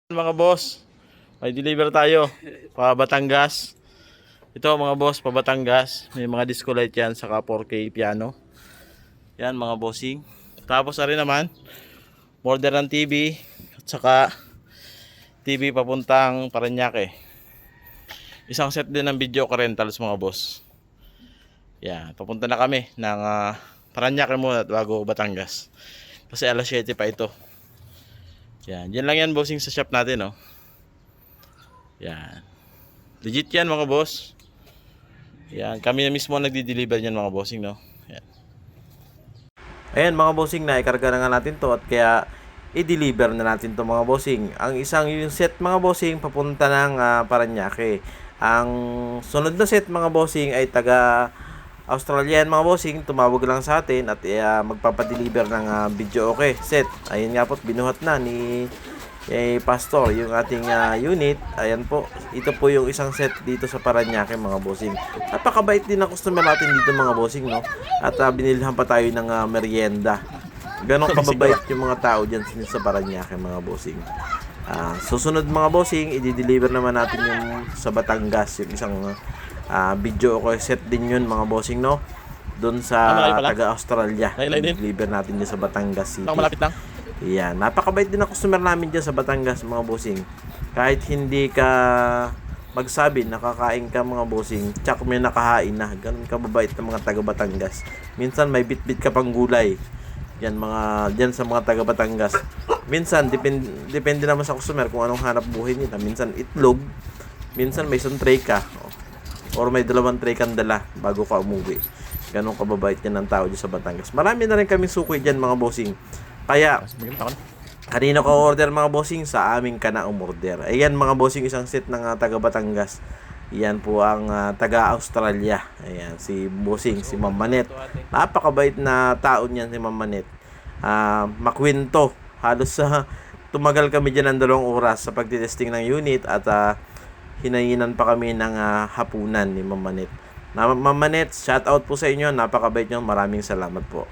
Mga boss, may deliver tayo pa Batangas. Ito mga boss, pa Batangas. May mga disco light yan, saka 4K piano. Yan mga bossing. Tapos ari naman, order ng TV at saka TV papuntang Parañaque. Isang set din ng video rentals mga boss. Yan, papunta na kami ng Parañaque muna bago Batangas. Kasi alas 7 pa ito. Yan, yan lang yan bossing sa shop natin, oh. Yan. Legit yan mga boss. Yan, kami na mismo nagdi-deliver yan mga bossing, no. Yan. Ayan mga bossing, naikarga na nga natin to at kaya i-deliver na natin to mga bossing. Ang isang yung set mga bossing papunta ng Parañaque. Ang sunod na set mga bossing ay taga Australian mga bossing, tumawag lang sa atin at magpapadeliver ng video okay set. Ayun nga po, binuhat na ni Pastor yung ating unit. Ayan po, ito po yung isang set dito sa Parañaque mga bossing. Napakabait din ang customer natin dito mga bossing, no. At binilhan pa tayo ng merienda. Ganon kababait yung mga tao dyan sa Parañaque mga bossing. Susunod mga bossing, i-deliver naman natin yung sa Batangas, yung isang video okay set din yun mga bossing, no. Doon sa taga Australia. I-deliver natin dyan sa Batangas City. Malapit lang. Yan, napakabait din ang customer namin dyan sa Batangas mga bossing. Kahit hindi ka magsabi, nakakain ka mga bossing, tsak may nakahain na. Ganun kababait ng mga taga Batangas. Minsan may bit-bit ka pang gulay. Yan dyan sa mga taga Batangas. Minsan depende naman sa customer kung anong hanap buhay nila. Minsan itlog, minsan may isang tray ka, or may 2 tray kang dala bago ka umuwi. Ganun kababait yan ng tao dyan sa Batangas. Marami na rin kaming suki dyan mga bossing. Kaya kanino ka order mga bossing, sa amin ka na umorder. Ayan mga bossing, isang set ng taga Batangas. Yan po ang taga Australia. Ayan si bossing, si Ma'am Manet. Napakabait na tao niyan si Ma'am Manet. Makwento. Halos tumagal kami diyan ng 2 oras sa pagtitesting ng unit at hinayinan pa kami ng hapunan ni Ma'am Manet. Ma'am Manet, shout out po sa inyo. Napakabait niyo. Maraming salamat po.